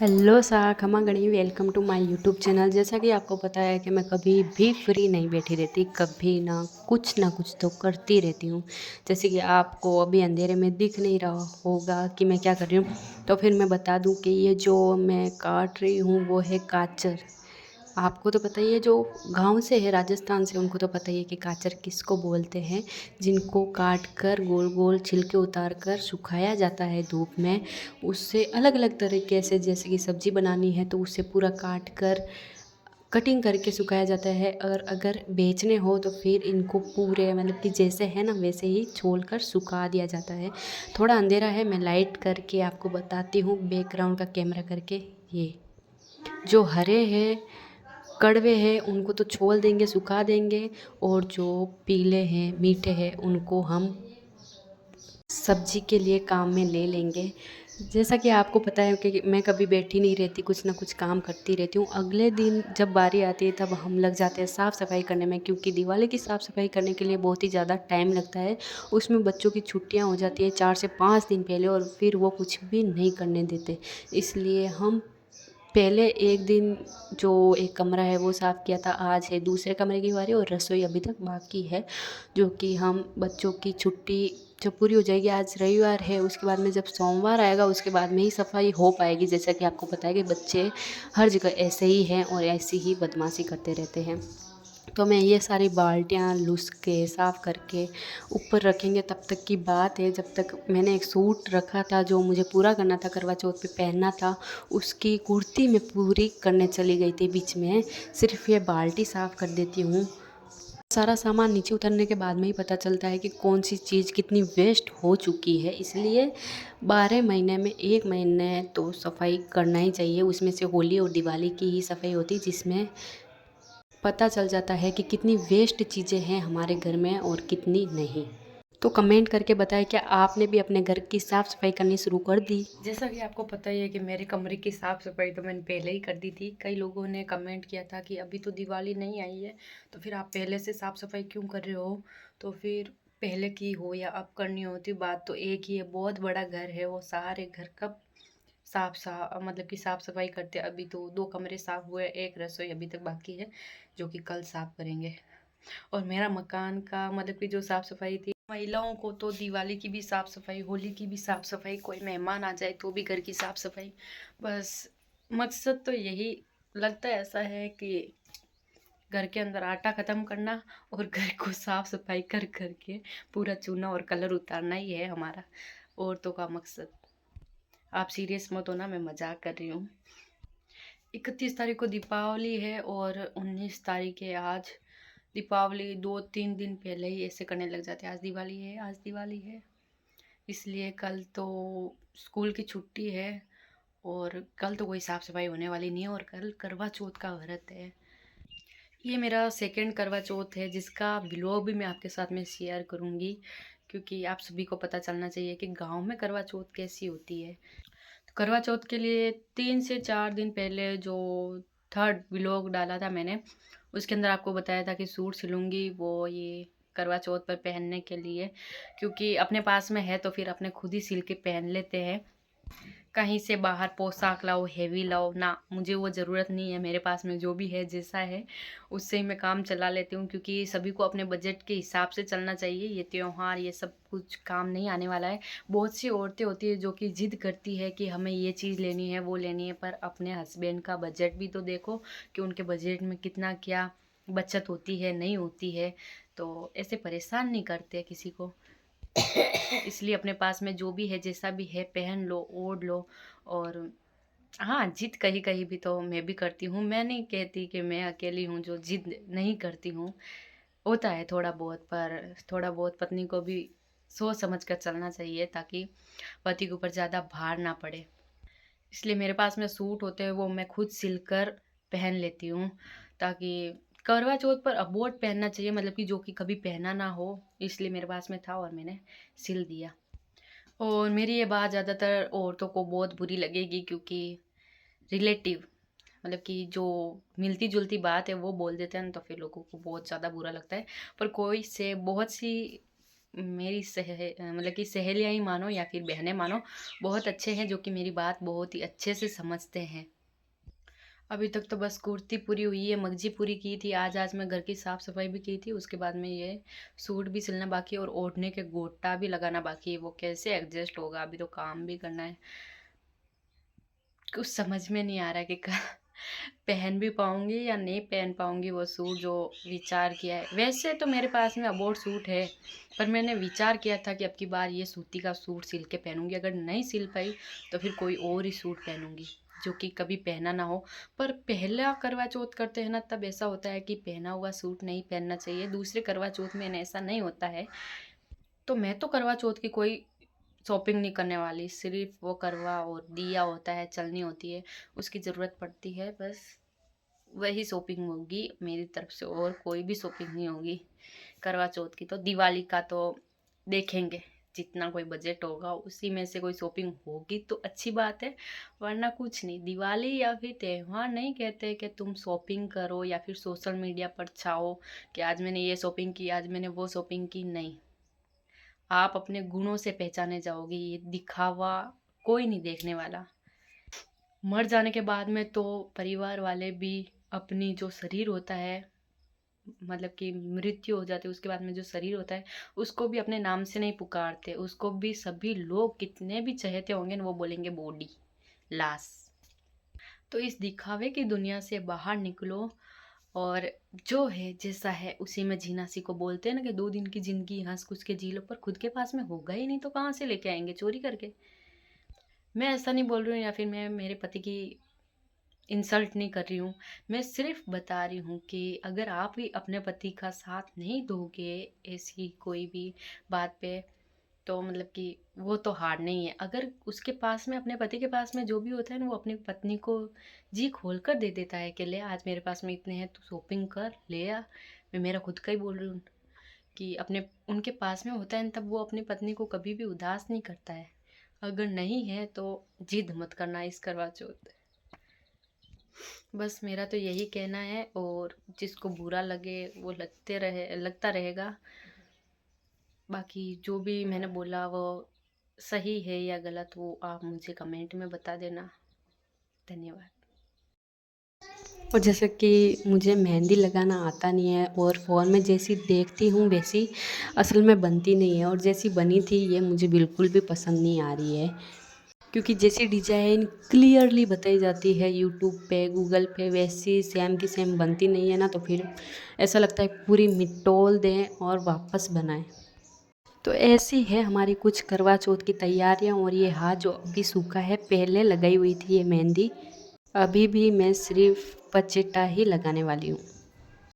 Hello सा खमा गणी welcome to my YouTube channel. जैसा कि आपको पता है कि मैं कभी भी फ्री नहीं बैठी रहती, कभी ना कुछ तो करती रहती हूँ। जैसे कि आपको अभी अंधेरे में दिख नहीं रहा होगा कि मैं क्या कर रही हूँ, तो फिर मैं बता दूँ कि ये जो मैं काट रही हूँ वो है गाजर। आपको तो पता ही है, जो गांव से है राजस्थान से, उनको तो पता ही है कि गाजर किसको बोलते हैं। जिनको काट कर गोल गोल छिलके उतार कर सुखाया जाता है धूप में, उससे अलग अलग तरीके से, जैसे कि सब्जी बनानी है तो उससे पूरा काट कर कटिंग करके सुखाया जाता है। और अगर बेचने हो तो फिर इनको पूरे मतलब कि जैसे है ना वैसे ही छोल कर सुखा दिया जाता है। थोड़ा अंधेरा है, मैं लाइट करके आपको बताती हूँ बैकग्राउंड का कैमरा करके। ये जो हरे हैं कड़वे हैं उनको तो छोल देंगे, सुखा देंगे, और जो पीले हैं मीठे हैं उनको हम सब्जी के लिए काम में ले लेंगे। जैसा कि आपको पता है कि मैं कभी बैठी नहीं रहती, कुछ ना कुछ काम करती रहती हूँ। अगले दिन जब बारी आती है तब हम लग जाते हैं साफ़ सफाई करने में, क्योंकि दिवाली की साफ़ सफाई करने के लिए बहुत ही ज़्यादा टाइम लगता है। उसमें बच्चों की छुट्टियाँ हो जाती है 4 से 5 दिन पहले, और फिर वो कुछ भी नहीं करने देते। इसलिए हम पहले एक दिन जो एक कमरा है वो साफ़ किया था, आज है दूसरे कमरे की बारी, और रसोई अभी तक बाकी है। जो कि हम बच्चों की छुट्टी जब पूरी हो जाएगी, आज रविवार है, उसके बाद में जब सोमवार आएगा उसके बाद में ही सफाई हो पाएगी। जैसा कि आपको पता है कि बच्चे हर जगह ऐसे ही हैं और ऐसी ही बदमाशी करते रहते हैं। तो मैं ये सारी बाल्टियाँ लुस के साफ़ करके ऊपर रखेंगे। तब तक की बात है, जब तक मैंने एक सूट रखा था जो मुझे पूरा करना था, करवा चौथ पे पहनना था, उसकी कुर्ती मैं पूरी करने चली गई थी बीच में। सिर्फ ये बाल्टी साफ़ कर देती हूँ। सारा सामान नीचे उतरने के बाद में ही पता चलता है कि कौन सी चीज़ कितनी वेस्ट हो चुकी है। इसलिए 12 महीने में 1 महीने तो सफाई करना ही चाहिए। उसमें से होली और दिवाली की ही सफाई होती है, जिसमें पता चल जाता है कि कितनी वेस्ट चीज़ें हैं हमारे घर में और कितनी नहीं। तो कमेंट करके बताएं, क्या आपने भी अपने घर की साफ़ सफाई करनी शुरू कर दी? जैसा कि आपको पता ही है कि मेरे कमरे की साफ़ सफाई तो मैंने पहले ही कर दी थी। कई लोगों ने कमेंट किया था कि अभी तो दिवाली नहीं आई है तो फिर आप पहले से साफ़ सफाई क्यों कर रहे हो। तो फिर पहले की हो या अब करनी होती, बात तो एक ही है। बहुत बड़ा घर है, वो सारे घर कब मतलब कि साफ़ सफाई करते। अभी तो 2 कमरे साफ़ हुए, एक रसोई अभी तक बाकी है जो कि कल साफ़ करेंगे। और मेरा मकान का मतलब कि जो साफ़ सफाई थी, महिलाओं को तो दिवाली की भी साफ़ सफाई, होली की भी साफ़ सफाई, कोई मेहमान आ जाए तो भी घर की साफ़ सफाई। बस मकसद तो यही लगता है, ऐसा है कि घर के अंदर आटा ख़त्म करना और घर को साफ़ सफाई कर करके पूरा चूना और कलर उतारना ही है हमारा औरतों का मकसद। आप सीरियस मत होना, मैं मजाक कर रही हूँ। 31 तारीख को दीपावली है और 19 तारीख है आज। दीपावली 2-3 दिन पहले ही ऐसे करने लग जाते हैं, आज दिवाली है, आज दिवाली है। इसलिए कल तो स्कूल की छुट्टी है और कल तो कोई साफ़ सफाई होने वाली नहीं है, और कल करवा चौथ का व्रत है। ये मेरा सेकंड करवा चौथ है, जिसका व्लॉग भी मैं आपके साथ में शेयर करूँगी, क्योंकि आप सभी को पता चलना चाहिए कि गांव में करवा चौथ कैसी होती है। तो करवा चौथ के लिए 3 से 4 दिन पहले जो थर्ड व्लॉग डाला था मैंने, उसके अंदर आपको बताया था कि सूट सिलूँगी वो ये करवा चौथ पर पहनने के लिए, क्योंकि अपने पास में है तो फिर अपने खुद ही सिल के पहन लेते हैं। कहीं से बाहर पोशाक लाओ, हेवी लाओ ना, मुझे वो ज़रूरत नहीं है। मेरे पास में जो भी है जैसा है उससे ही मैं काम चला लेती हूँ, क्योंकि सभी को अपने बजट के हिसाब से चलना चाहिए। ये त्योहार ये सब कुछ काम नहीं आने वाला है। बहुत सी औरतें होती है जो कि ज़िद करती है कि हमें ये चीज़ लेनी है वो लेनी है, पर अपने हस्बैंड का बजट भी तो देखो कि उनके बजट में कितना क्या बचत होती है नहीं होती है। तो ऐसे परेशान नहीं करते किसी को। इसलिए अपने पास में जो भी है जैसा भी है पहन लो, ओढ़ लो। और हाँ, जिद कहीं कहीं भी तो मैं भी करती हूँ। मैं नहीं कहती कि मैं अकेली हूँ जो जिद नहीं करती हूँ, होता है थोड़ा बहुत, पर थोड़ा बहुत पत्नी को भी सोच समझ कर चलना चाहिए ताकि पति के ऊपर ज़्यादा भार ना पड़े। इसलिए मेरे पास में सूट होते हैं वो मैं खुद सिलकर पहन लेती हूँ, ताकि करवा चौथ पर अबोट पहनना चाहिए, मतलब कि जो कि कभी पहना ना हो। इसलिए मेरे पास में था और मैंने सिल दिया। और मेरी ये बात ज़्यादातर औरतों को बहुत बुरी लगेगी, क्योंकि रिलेटिव मतलब कि जो मिलती जुलती बात है वो बोल देते हैं ना, तो फिर लोगों को बहुत ज़्यादा बुरा लगता है। पर कोई से बहुत सी मेरी मतलब कि सहेलियाँ ही मानो या फिर बहनें मानो, बहुत अच्छे हैं जो कि मेरी बात बहुत ही अच्छे से समझते हैं। अभी तक तो बस कुर्ती पूरी हुई है, मगजी पूरी की थी, आज मैं घर की साफ सफाई भी की थी, उसके बाद में ये सूट भी सिलना बाकी है और ओढ़ने के गोटा भी लगाना बाकी है। वो कैसे एडजस्ट होगा, अभी तो काम भी करना है। कुछ समझ में नहीं आ रहा है कि पहन भी पाऊंगी या नहीं पहन पाऊंगी वो सूट जो विचार किया है। वैसे तो मेरे पास में अबोर्ड सूट है, पर मैंने विचार किया था कि अब की बार ये सूती का सूट सिल के पहनूंगी। अगर नहीं सिल पाई तो फिर कोई और ही सूट पहनूंगी जो कि कभी पहना ना हो। पर पहला करवा चौथ करते हैं ना, तब ऐसा होता है कि पहना हुआ सूट नहीं पहनना चाहिए। दूसरे करवा चौथ में ऐसा नहीं होता है। तो मैं तो करवा चौथ की कोई शॉपिंग नहीं करने वाली, सिर्फ वो करवा और दिया होता है, चलनी होती है, उसकी ज़रूरत पड़ती है, बस वही शॉपिंग होगी मेरी तरफ से, और कोई भी शॉपिंग नहीं होगी करवा चौथ की। तो दिवाली का तो देखेंगे, जितना कोई बजट होगा उसी में से कोई शॉपिंग होगी तो अच्छी बात है, वरना कुछ नहीं। दिवाली या फिर त्यौहार नहीं कहते कि तुम शॉपिंग करो या फिर सोशल मीडिया पर छाओ कि आज मैंने ये शॉपिंग की, आज मैंने वो शॉपिंग की। नहीं, आप अपने गुणों से पहचाने जाओगे, ये दिखावा कोई नहीं देखने वाला। मर जाने के बाद में तो परिवार वाले भी अपनी जो शरीर होता है, मतलब कि मृत्यु हो जाती है उसके बाद में जो शरीर होता है उसको भी अपने नाम से नहीं पुकारते, उसको भी सभी लोग कितने भी चहेते होंगे ना, वो बोलेंगे बॉडी, लाश। तो इस दिखावे की दुनिया से बाहर निकलो और जो है जैसा है उसी में जीना सीखो। बोलते हैं ना कि 2 दिन की जिंदगी हंस कुछ के जी लो, पर खुद के पास में होगा ही नहीं तो कहाँ से लेके आएंगे, चोरी करके। मैं ऐसा नहीं बोल रही हूँ या फिर मैं मेरे पति की इंसल्ट नहीं कर रही हूँ, मैं सिर्फ बता रही हूँ कि अगर आप भी अपने पति का साथ नहीं दोगे ऐसी कोई भी बात पे, तो मतलब कि वो तो हार नहीं है। अगर उसके पास में, अपने पति के पास में जो भी होता है ना, वो अपनी पत्नी को जी खोल कर दे देता है कि ले आज मेरे पास में इतने हैं, तू शॉपिंग कर ले आ। मैं मेरा खुद का ही बोल रही हूँ कि अपने उनके पास में होता है तब वो अपनी पत्नी को कभी भी उदास नहीं करता है। अगर नहीं है तो जिद मत करना इस करवा चौथ। बस मेरा तो यही कहना है, और जिसको बुरा लगे वो लगता रहेगा। बाकी जो भी मैंने बोला वो सही है या गलत, वो आप मुझे कमेंट में बता देना। धन्यवाद। और जैसे कि मुझे मेहंदी लगाना आता नहीं है, और फ़ोन में जैसी देखती हूँ वैसी असल में बनती नहीं है, और जैसी बनी थी ये मुझे बिल्कुल भी पसंद नहीं आ रही है। क्योंकि जैसी डिज़ाइन क्लियरली बताई जाती है यूट्यूब पे, गूगल पे, वैसी सेम की सेम बनती नहीं है ना, तो फिर ऐसा लगता है पूरी मिटोल दें और वापस बनाएं। तो ऐसी है हमारी कुछ करवा चौथ की तैयारियां। और ये हाथ जो अभी सूखा है, पहले लगाई हुई थी ये मेहंदी, अभी भी मैं सिर्फ पचीटा ही लगाने वाली हूँ।